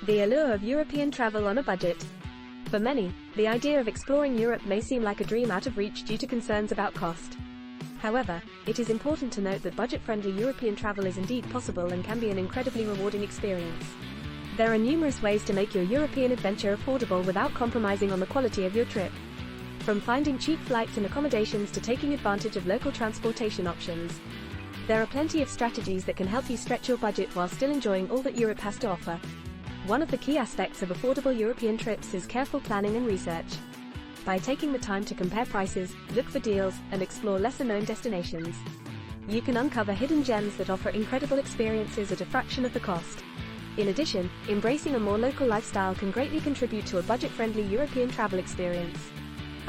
The allure of European travel on a budget. For many, the idea of exploring Europe may seem like a dream out of reach due to concerns about cost. However, it is important to note that budget-friendly European travel is indeed possible and can be an incredibly rewarding experience. There are numerous ways to make your European adventure affordable without compromising on the quality of your trip. From finding cheap flights and accommodations to taking advantage of local transportation options, there are plenty of strategies that can help you stretch your budget while still enjoying all that Europe has to offer. One of the key aspects of affordable European trips is careful planning and research. By taking the time to compare prices, look for deals, and explore lesser-known destinations, you can uncover hidden gems that offer incredible experiences at a fraction of the cost. In addition, embracing a more local lifestyle can greatly contribute to a budget-friendly European travel experience.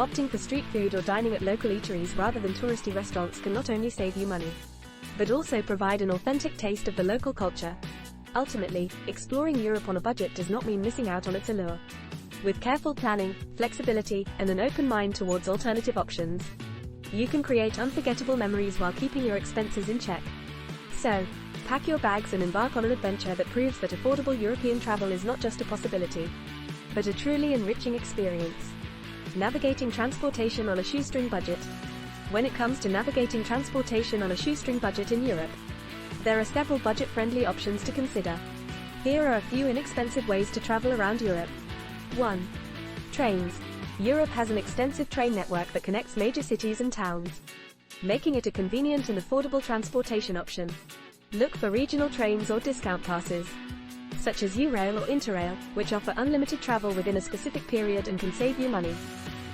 Opting for street food or dining at local eateries rather than touristy restaurants can not only save you money, but also provide an authentic taste of the local culture. Ultimately, exploring Europe on a budget does not mean missing out on its allure. With careful planning, flexibility, and an open mind towards alternative options, you can create unforgettable memories while keeping your expenses in check. So, pack your bags and embark on an adventure that proves that affordable European travel is not just a possibility, but a truly enriching experience. Navigating transportation on a shoestring budget. When it comes to navigating transportation on a shoestring budget in Europe, there are several budget-friendly options to consider. Here are a few inexpensive ways to travel around Europe. 1. Trains. Europe has an extensive train network that connects major cities and towns, making it a convenient and affordable transportation option. Look for regional trains or discount passes, such as Eurail or Interrail, which offer unlimited travel within a specific period and can save you money.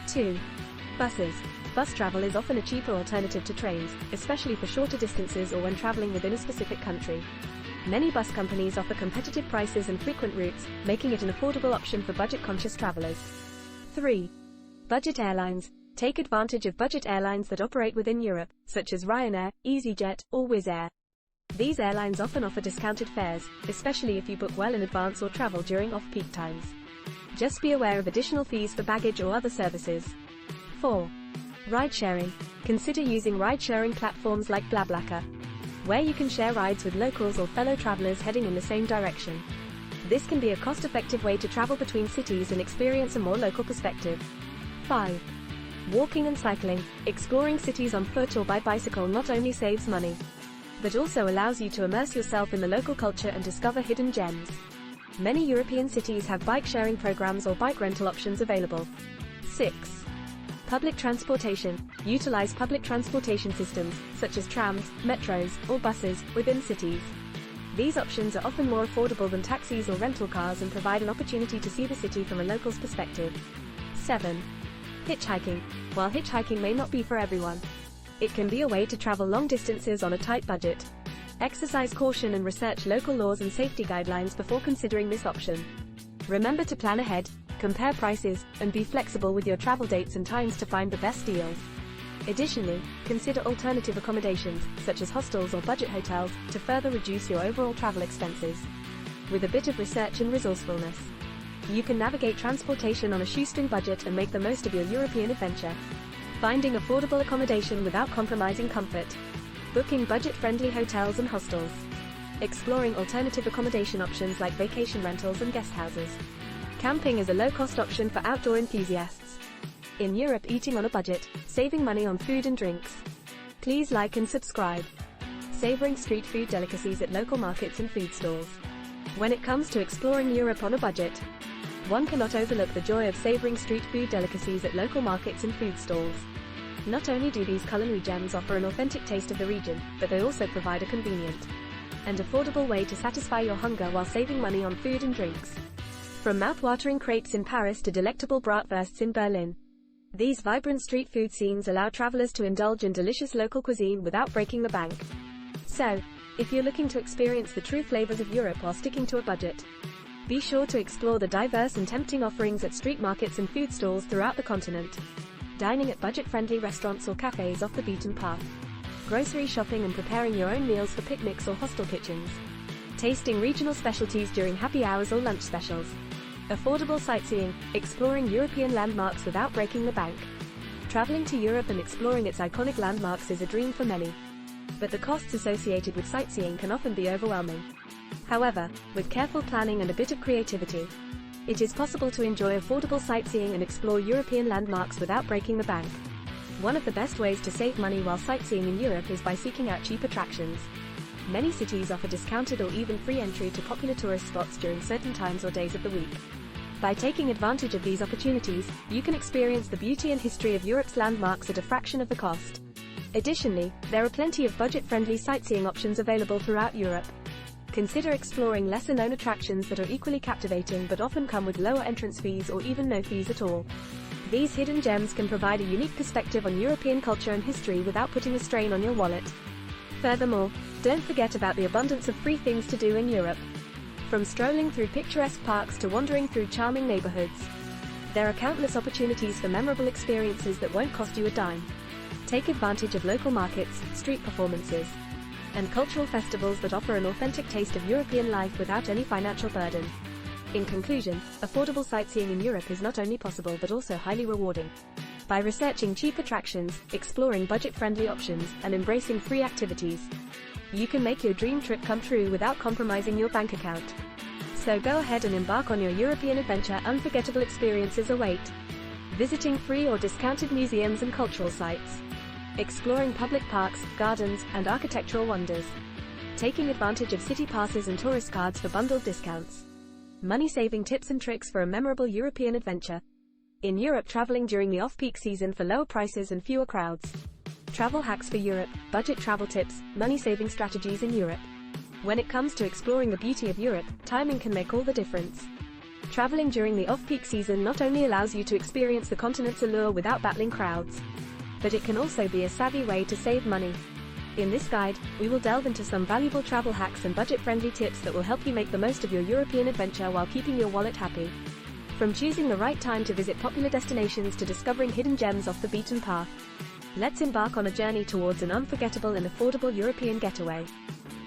2. Buses. Bus travel is often a cheaper alternative to trains, especially for shorter distances or when traveling within a specific country. Many bus companies offer competitive prices and frequent routes, making it an affordable option for budget-conscious travelers. 3. Budget airlines. Take advantage of budget airlines that operate within Europe, such as Ryanair, EasyJet, or Wizz Air. These airlines often offer discounted fares, especially if you book well in advance or travel during off-peak times. Just be aware of additional fees for baggage or other services. 4. Ride-sharing. Consider using ride-sharing platforms like BlaBlaCar, where you can share rides with locals or fellow travelers heading in the same direction. This can be a cost-effective way to travel between cities and experience a more local perspective. 5. Walking and cycling. Exploring cities on foot or by bicycle not only saves money, but also allows you to immerse yourself in the local culture and discover hidden gems. Many European cities have bike-sharing programs or bike rental options available. 6. Public transportation. Utilize public transportation systems, such as trams, metros, or buses, within cities. These options are often more affordable than taxis or rental cars and provide an opportunity to see the city from a local's perspective. 7. Hitchhiking. While hitchhiking may not be for everyone, it can be a way to travel long distances on a tight budget. Exercise caution and research local laws and safety guidelines before considering this option. Remember to plan ahead, compare prices, and be flexible with your travel dates and times to find the best deals. Additionally, consider alternative accommodations, such as hostels or budget hotels, to further reduce your overall travel expenses. With a bit of research and resourcefulness, you can navigate transportation on a shoestring budget and make the most of your European adventure. Finding affordable accommodation without compromising comfort. Booking budget-friendly hotels and hostels. Exploring alternative accommodation options like vacation rentals and guest houses. Camping is a low-cost option for outdoor enthusiasts. In Europe, eating on a budget, saving money on food and drinks. Please like and subscribe. Savoring street food delicacies at local markets and food stalls. When it comes to exploring Europe on a budget, one cannot overlook the joy of savoring street food delicacies at local markets and food stalls. Not only do these culinary gems offer an authentic taste of the region, but they also provide a convenient and affordable way to satisfy your hunger while saving money on food and drinks. From mouth-watering crepes in Paris to delectable bratwursts in Berlin, these vibrant street food scenes allow travelers to indulge in delicious local cuisine without breaking the bank. So, if you're looking to experience the true flavors of Europe while sticking to a budget, be sure to explore the diverse and tempting offerings at street markets and food stalls throughout the continent. Dining at budget-friendly restaurants or cafes off the beaten path. Grocery shopping and preparing your own meals for picnics or hostel kitchens. Tasting regional specialties during happy hours or lunch specials. Affordable sightseeing, exploring European landmarks without breaking the bank. Traveling to Europe and exploring its iconic landmarks is a dream for many. but the costs associated with sightseeing can often be overwhelming. However, with careful planning and a bit of creativity, it is possible to enjoy affordable sightseeing and explore European landmarks without breaking the bank. One of the best ways to save money while sightseeing in Europe is by seeking out cheap attractions. Many cities offer discounted or even free entry to popular tourist spots during certain times or days of the week. By taking advantage of these opportunities, you can experience the beauty and history of Europe's landmarks at a fraction of the cost. Additionally, there are plenty of budget-friendly sightseeing options available throughout Europe. Consider exploring lesser-known attractions that are equally captivating but often come with lower entrance fees or even no fees at all. These hidden gems can provide a unique perspective on European culture and history without putting a strain on your wallet. Furthermore, don't forget about the abundance of free things to do in Europe. From strolling through picturesque parks to wandering through charming neighborhoods, there are countless opportunities for memorable experiences that won't cost you a dime. Take advantage of local markets, street performances, and cultural festivals that offer an authentic taste of European life without any financial burden. In conclusion, affordable sightseeing in Europe is not only possible but also highly rewarding. By researching cheap attractions, exploring budget-friendly options, and embracing free activities, you can make your dream trip come true without compromising your bank account. So go ahead and embark on your European adventure. Unforgettable experiences await. Visiting free or discounted museums and cultural sites. Exploring public parks, gardens, and architectural wonders. Taking advantage of city passes and tourist cards for bundled discounts. Money-saving tips and tricks for a memorable European adventure. In Europe, traveling during the off-peak season for lower prices and fewer crowds. Travel hacks for Europe, budget travel tips, money-saving strategies in Europe. When it comes to exploring the beauty of Europe, timing can make all the difference. Traveling during the off-peak season not only allows you to experience the continent's allure without battling crowds, but it can also be a savvy way to save money. In this guide, we will delve into some valuable travel hacks and budget-friendly tips that will help you make the most of your European adventure while keeping your wallet happy. From choosing the right time to visit popular destinations to discovering hidden gems off the beaten path, let's embark on a journey towards an unforgettable and affordable European getaway.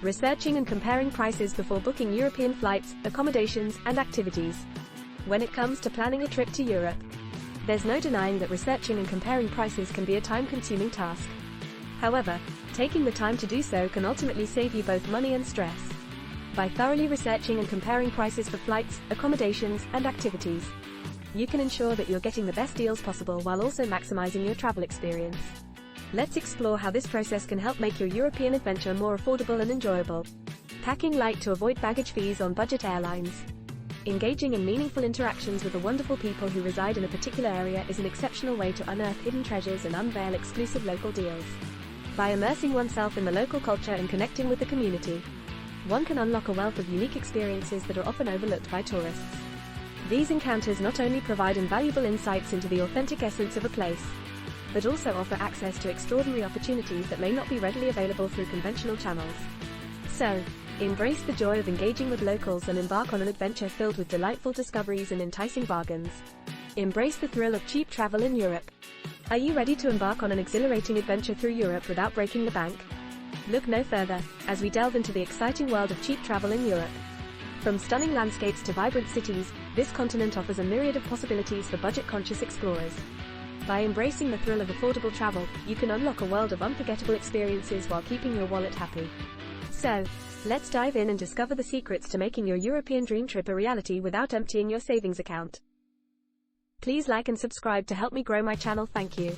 Researching and comparing prices before booking European flights, accommodations, and activities. When it comes to planning a trip to Europe, there's no denying that researching and comparing prices can be a time-consuming task. However, taking the time to do so can ultimately save you both money and stress. By thoroughly researching and comparing prices for flights, accommodations, and activities, you can ensure that you're getting the best deals possible while also maximizing your travel experience. Let's explore how this process can help make your European adventure more affordable and enjoyable. Packing light to avoid baggage fees on budget airlines. Engaging in meaningful interactions with the wonderful people who reside in a particular area is an exceptional way to unearth hidden treasures and unveil exclusive local deals. By immersing oneself in the local culture and connecting with the community, one can unlock a wealth of unique experiences that are often overlooked by tourists. These encounters not only provide invaluable insights into the authentic essence of a place, but also offer access to extraordinary opportunities that may not be readily available through conventional channels. So, embrace the joy of engaging with locals and embark on an adventure filled with delightful discoveries and enticing bargains. Embrace the thrill of cheap travel in Europe. Are you ready to embark on an exhilarating adventure through Europe without breaking the bank? Look no further, as we delve into the exciting world of cheap travel in Europe. From stunning landscapes to vibrant cities, this continent offers a myriad of possibilities for budget-conscious explorers. By embracing the thrill of affordable travel, you can unlock a world of unforgettable experiences while keeping your wallet happy. So, let's dive in and discover the secrets to making your European dream trip a reality without emptying your savings account. Please like and subscribe to help me grow my channel. Thank you.